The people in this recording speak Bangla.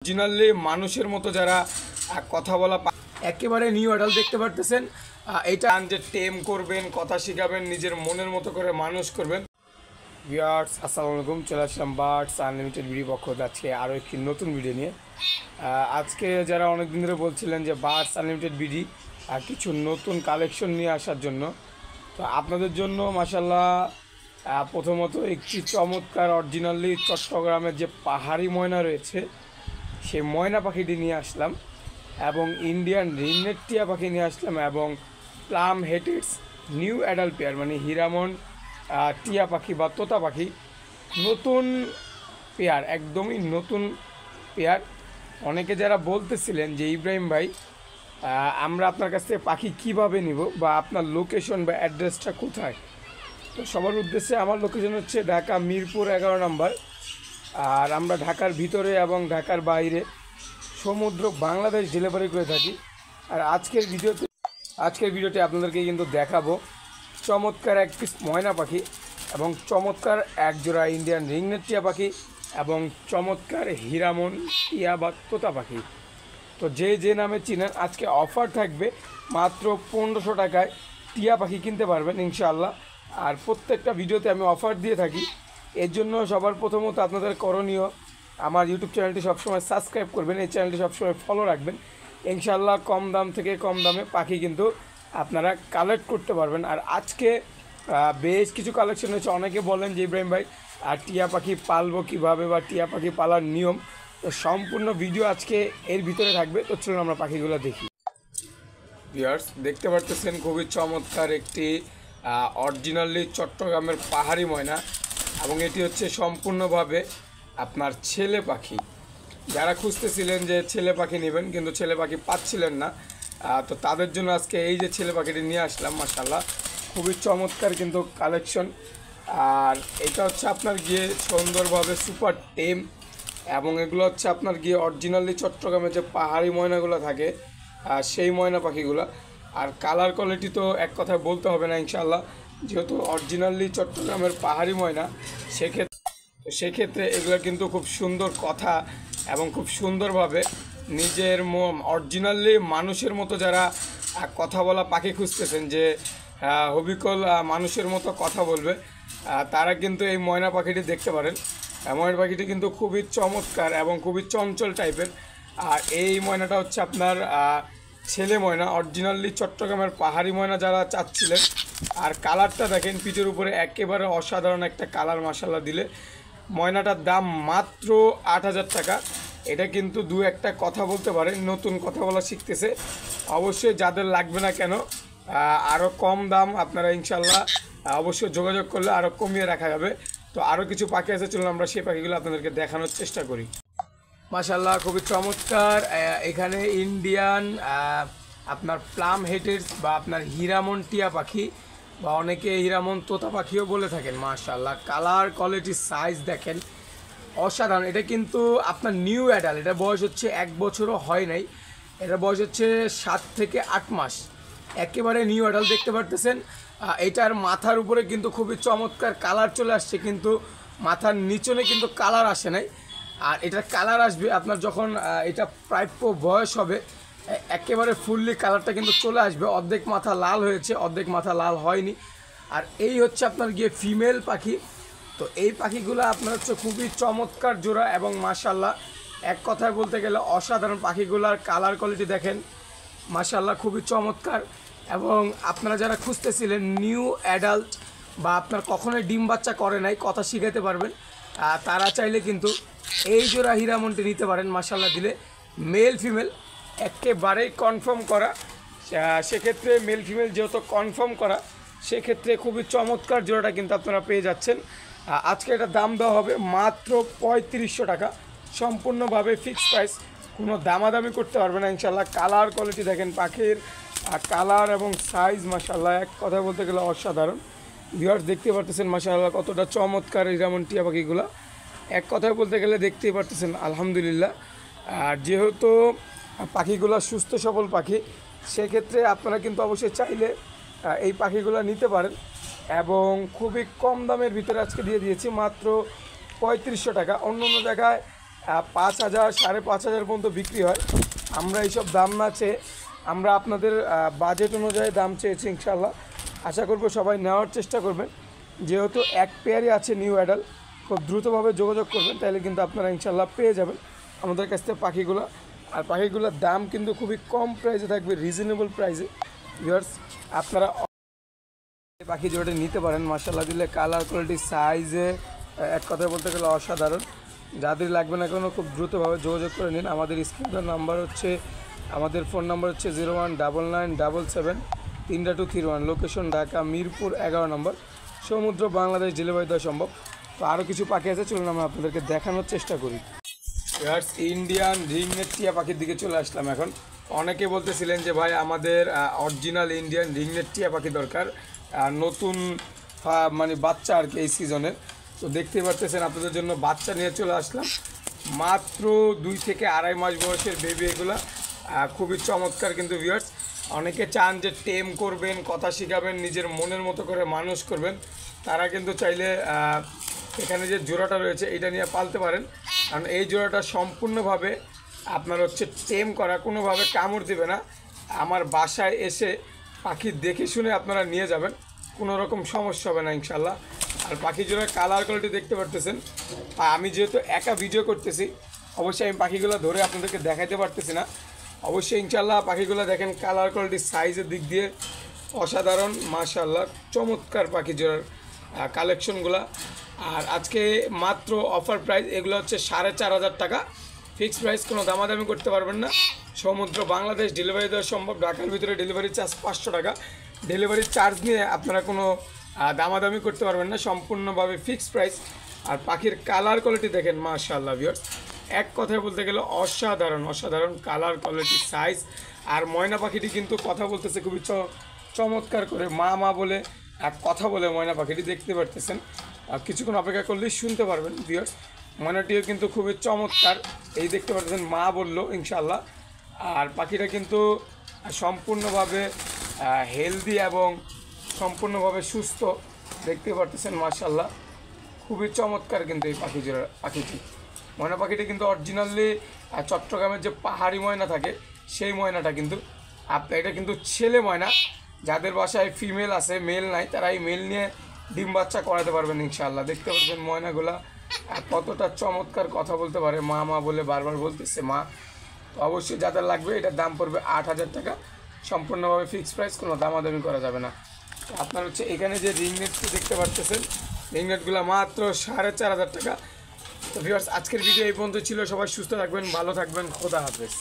অরিজিনালি মানুষের মতো যারা কথা বলা একেবারে নিউ অ্যাডাল্ট দেখতে পারতেছেন। এটা যে টেম করবেন, কথা শিখাবেন, নিজের মনের মতো করে মানুষ করবেন। ভিউয়ার্স আসসালামু আলাইকুম, চলে আসলাম বার্ডস আনলিমিটেড ভিডিও পক্ষ আজকে আরও একটি নতুন ভিডিও নিয়ে। আজকে যারা অনেক দিন ধরে বলছিলেন যে বার্ডস আনলিমিটেড ভিডি কিছু নতুন কালেকশন নিয়ে আসার জন্য, তো আপনাদের জন্য মাশাল্লাহ প্রথমত একটি চমৎকার অরিজিনালি চট্টগ্রামের যে পাহাড়ি ময়না রয়েছে সেই ময়না পাখিটি নিয়ে আসলাম, এবং ইন্ডিয়ান রিংনেট টিয়া পাখি নিয়ে আসলাম, এবং প্লাম হেটেডস নিউ অ্যাডাল্ট পেয়ার মানে হীরামন টিয়া পাখি বা তোতা পাখি নতুন পেয়ার, একদমই নতুন পেয়ার। অনেকে যারা বলতেছিলেন যে ইব্রাহিম ভাই আমরা আপনার কাছ থেকে পাখি কীভাবে নিব বা আপনার লোকেশন বা অ্যাড্রেসটা কোথায়, তো সবার উদ্দেশ্যে আমার লোকেশন হচ্ছে ঢাকা মিরপুর 11 নম্বর। আর আমরা ঢাকার ভিতরে এবং ঢাকার বাইরে সমুদ্র বাংলাদেশ ডেলিভারি করে থাকি। আর আজকের ভিডিওতে আপনাদেরকে কিন্তু দেখাবো চমৎকার এক পিস ময়না পাখি এবং চমৎকার এক জোড়া ইন্ডিয়ান রিংনেট টিয়া পাখি এবং চমৎকার হীরামন টিয়া বা তোতা পাখি। তো যে নামে চিনেন, আজকে অফার থাকবে মাত্র 1500 টাকায় টিয়া পাখি কিনতে পারবেন ইনশাআল্লাহ। আর প্রত্যেকটা ভিডিওতে আমি অফার দিয়ে থাকি, এর জন্য সবার প্রথমত আপনাদের করণীয় আমার ইউটিউব চ্যানেলটি সবসময় সাবস্ক্রাইব করবেন, এই চ্যানেলটি সবসময় ফলো রাখবেন। ইনশাআল্লাহ কম দাম থেকে কম দামে পাখি কিন্তু আপনারা কালেক্ট করতে পারবেন। আর আজকে বেশ কিছু কালেকশন হয়েছে। অনেকে বলেন যে ইব্রাহিম ভাই আর টিয়া পাখি পালবো কীভাবে বা টিয়া পাখি পালার নিয়ম, তো সম্পূর্ণ ভিডিও আজকে এর ভিতরে থাকবে। তো চলুন আমরা পাখিগুলো দেখি। ভিউয়ার্স দেখতে পারতেছেন খুবই চমৎকার একটি অরিজিনালি চট্টগ্রামের পাহাড়ি ময়না, এবং এটি হচ্ছে সম্পূর্ণভাবে আপনার ছেলে পাখি। যারা খুঁজতেছিলেন যে ছেলে পাখি নেবেন কিন্তু ছেলে পাখি পাচ্ছিলেন না, তো তাদের জন্য আজকে এই যে ছেলে পাখিটি নিয়ে আসলাম। মাশাআল্লাহ খুবই চমৎকার কিন্তু কালেকশন। আর এটা হচ্ছে আপনার গিয়ে সুন্দরভাবে সুপার টেম, এবং এগুলো হচ্ছে আপনার গিয়ে অরিজিনালি চট্টগ্রামে যে পাহাড়ি ময়নাগুলো থাকে সেই ময়না পাখিগুলো। আর কালার কোয়ালিটি তো এক কথায় বলতে হবে না ইনশাআল্লাহ, যেহেতু অরিজিনালি চট্টগ্রামের পাহাড়ি ময়না, সেক্ষেত্রে এগুলো কিন্তু খুব সুন্দর কথা এবং খুব সুন্দরভাবে নিজের অরিজিনালি মানুষের মতো যারা কথা বলা পাখি খুঁজতেছেন, যে হবিকল মানুষের মতো কথা বলবে, তারা কিন্তু এই ময়না পাখিটি দেখতে পারেন। ময়না পাখিটি কিন্তু খুবই চমৎকার এবং খুবই চঞ্চল টাইপের। আর এই ময়নাটা হচ্ছে আপনার ছেলে ময়না, অরিজিনালি চট্টগ্রামের পাহাড়ি ময়না যারা চাচ্ছিলেন। আর কালারটা দেখেন পিঠের উপরে একেবারে অসাধারণ একটা কালার। মাশাআল্লাহ দিলে ময়নাটার দাম মাত্র 8000 টাকা। এটা কিন্তু দু একটা কথা বলতে পারে, নতুন কথা বলা শিখতেছে। অবশ্যই যাদের লাগবে না কেন আরও কম দাম আপনারা ইনশাল্লাহ অবশ্যই যোগাযোগ করলে আরও কমিয়ে রাখা যাবে। তো আরও কিছু পাখি আছে, চলুন আমরা সেই পাখিগুলো আপনাদেরকে দেখানোর চেষ্টা করি। মাশাআল্লাহ খুবই চমৎকার। এখানে ইন্ডিয়ান আপনার প্লাম হেটেডস বা আপনার হীরামন টিয়া পাখি বা অনেকে হীরামন তোতা পাখিও বলে থাকেন। মাশাআল্লাহ কালার কোয়ালিটি সাইজ দেখেন অসাধারণ। এটা কিন্তু আপনার নিউ অ্যাডাল্ট, এটা বয়স হচ্ছে 1 বছরও হয় নাই, এটা বয়স হচ্ছে 7 থেকে 8 মাস। একেবারে নিউ অ্যাডাল্ট দেখতে পারতেছেন। এটার মাথার উপরে কিন্তু খুবই চমৎকার কালার চলে আসছে, কিন্তু মাথার নিচনে কিন্তু কালার আসে নাই। আর এটার কালার আসবে আপনার যখন এটা প্রাপ্য বয়স হবে, একেবারে ফুললি কালারটা কিন্তু চলে আসবে। অর্ধেক মাথা লাল হয়েছে, অর্ধেক মাথা লাল হয়নি। আর এই হচ্ছে আপনার গিয়ে ফিমেল পাখি। তো এই পাখিগুলো আপনার হচ্ছে খুবই চমৎকার জোড়া, এবং মাশাআল্লাহ এক কথায় বলতে গেলে অসাধারণ। পাখিগুলার কালার কোয়ালিটি দেখেন মাশাআল্লাহ খুবই চমৎকার। এবং আপনারা যারা খুঁজতেছিলেন নিউ অ্যাডাল্ট বা আপনার কখনোই ডিম বাচ্চা করে নাই, কথা শিখাতে পারবেন, তারা চাইলে কিন্তু এই জোড়া হীরামনটি নিতে পারেন। মাশাআল্লাহ দিলে মেল ফিমেল একেবারেই কনফার্ম করা, সেক্ষেত্রে মেল ফিমেল যেহেতু কনফার্ম করা, সেক্ষেত্রে খুবই চমৎকার জোড়াটা কিন্তু আপনারা পেয়ে যাচ্ছেন। আজকে এটা দাম দেওয়া হবে মাত্র 3500 টাকা, সম্পূর্ণভাবে ফিক্সড প্রাইস, কোনো দামাদামি করতে পারবে না ইনশাআল্লাহ। কালার কোয়ালিটি দেখেন পাখির কালার এবং সাইজ মাশাআল্লাহ এক কথা বলতে গেলে অসাধারণ। ভিউয়ার্স দেখতে পারতেছেন মাশাআল্লাহ কতটা চমৎকার হীরামন টিয়া পাখিগুলো, এক কথায় বলতে গেলে দেখতেই পারতেছেন আলহামদুলিল্লাহ। আর যেহেতু পাখিগুলো সুস্থ সবল পাখি, সেক্ষেত্রে আপনারা কিন্তু অবশ্যই চাইলে এই পাখিগুলো নিতে পারেন, এবং খুবই কম দামের ভিতরে আজকে দিয়ে দিয়েছি মাত্র 3500 টাকা। অন্য জায়গায় 5,000 5,500 পর্যন্ত বিক্রি হয়। আমরা এইসব দাম না চেয়ে আমরা আপনাদের বাজেট অনুযায়ী দাম চেয়েছি। ইনশাল্লাহ আশা করব সবাই নেওয়ার চেষ্টা করবেন। যেহেতু এক পেয়ারই আছে নিউ অ্যাডাল, খুব দ্রুতভাবে যোগাযোগ করবেন, তাহলে কিন্তু আপনারা ইনশাল্লাহ পেয়ে যাবেন আমাদের কাছ থেকে পাখিগুলো। আর পাখিগুলোর দাম কিন্তু খুবই কম প্রাইসে থাকবে, রিজনেবল প্রাইসে। ভিউয়ার্স আপনারা পাখি জোড়াটা নিতে পারেন। মাশাআল্লাহ দিলে কালার কোয়ালিটি সাইজে এক কথায় বলতে গেলে অসাধারণ। যাদের লাগবে না কেন খুব দ্রুতভাবে যোগাযোগ করে নিন। আমাদের স্ক্রিনের নাম্বার হচ্ছে, আমাদের ফোন নাম্বার হচ্ছে 0199773231, লোকেশন ঢাকা মিরপুর 11 নম্বর, সমুদ্র বাংলাদেশ, ডেলিভারি দেওয়া সম্ভব। তো আরও কিছু পাখি আছে, চলুন আমরা আপনাদেরকে দেখানোর চেষ্টা করি। ইন্ডিয়ান রিংনেট টিয়া পাখির দিকে চলে আসলাম এখন। অনেকে বলতেছিলেন যে ভাই আমাদের অরিজিনাল ইন্ডিয়ান রিংনেট টিয়া পাখি দরকার, নতুন মানে বাচ্চা আর কি এই সিজনের। তো দেখতেই পারতেছেন আপনাদের জন্য বাচ্চা নিয়ে চলে আসলাম। মাত্র 2 থেকে 2.5 মাস বয়সের বেবি এগুলা, খুবই চমৎকার। কিন্তু ভিউয়ার্স অনেকে চান যে টেম করবেন, কথা শেখাবেন, নিজের মনের মতো করে মানুষ করবেন, তারা কিন্তু চাইলে এখানে যে জোড়াটা রয়েছে এটা নিয়ে পালতে পারেন। কারণ এই জোড়াটা সম্পূর্ণভাবে আপনার হচ্ছে টেম করা, কোনোভাবে কামড় দেবে না। আমার বাসায় এসে পাখি দেখে শুনে আপনারা নিয়ে যাবেন, কোনো রকম সমস্যা হবে না ইনশাল্লাহ। আর পাখি জোড়ার কালার কোয়ালিটি দেখতে পারতেছেন। আমি যেহেতু একা ভিডিও করতেছি, অবশ্যই আমি পাখিগুলো ধরে আপনাদেরকে দেখাইতে পারতেছি না। অবশ্যই ইনশাল্লাহ পাখিগুলো দেখেন, কালার কোয়ালিটি সাইজের দিক দিয়ে অসাধারণ, মাশাআল্লাহ চমৎকার পাখি জোড়ার কালেকশনগুলো। আর আজকে মাত্র অফার প্রাইস, এগুলো হচ্ছে 4,500 টাকা ফিক্সড প্রাইস, কোনো দামাদামি করতে পারবেন না। সমুদ্র বাংলাদেশ ডেলিভারি দেওয়া সম্ভব। ঢাকার ভিতরে ডেলিভারি চার্জ 500 টাকা। ডেলিভারি চার্জ নিয়ে আপনারা কোনো দামাদামি করতে পারবেন না, সম্পূর্ণভাবে ফিক্সড প্রাইস। আর পাখির কালার কোয়ালিটি দেখেন, মাশাআল্লাহ ভিউয়ার্স এক কথায় বলতে গেলে অসাধারণ অসাধারণ কালার কোয়ালিটি সাইজ। আর ময়না পাখিটি কিন্তু কথা বলতেছে খুবই চমৎকার করে, মা মা বলে এক কথা বলে ময়না পাখিটি, দেখতে পারতেছেন। আর কিছুক্ষণ অপেক্ষা করলেই শুনতে পারবেন ভিউয়ার্স। ময়নাটিও কিন্তু খুবই চমৎকার, এই দেখতে পাচ্ছেন মা বললো ইনশাল্লাহ। আর পাখিটা কিন্তু সম্পূর্ণভাবে হেলদি এবং সম্পূর্ণভাবে সুস্থ, দেখতে পারতেছেন মাশাআল্লাহ খুবই চমৎকার। কিন্তু এই পাখিটি ময়না পাখিটি কিন্তু অরিজিনালি চট্টগ্রামের যে পাহাড়ি ময়না থাকে সেই ময়নাটা কিন্তু এটা কিন্তু ছেলে ময়না। যাদের বাসায় ফিমেল আছে, মেল নাই, তারা এই মেল নিয়ে ডিম বাচ্চা করাতে পারবেন ইনশাআল্লাহ। দেখতে পাচ্ছেন ময়নাগুলা কতটা চমৎকার কথা বলতে পারে, মা মা বলে বারবার বলতেছে মা। তো অবশ্যই যাদের লাগবে এটার দাম পড়বে 8,000 টাকা, সম্পূর্ণভাবে ফিক্সড প্রাইস, কোনো দামাদামি করা যাবে না। আপনার হচ্ছে এখানে যে রিংনেটটি দেখতে পাচ্ছেন, রিংনেটগুলো মাত্র 4,500 টাকা। তো ভিউয়ার্স আজকের ভিডিও এই পর্যন্ত ছিল। সবাই সুস্থ থাকবেন, ভালো থাকবেন, খোদা হাফেজ।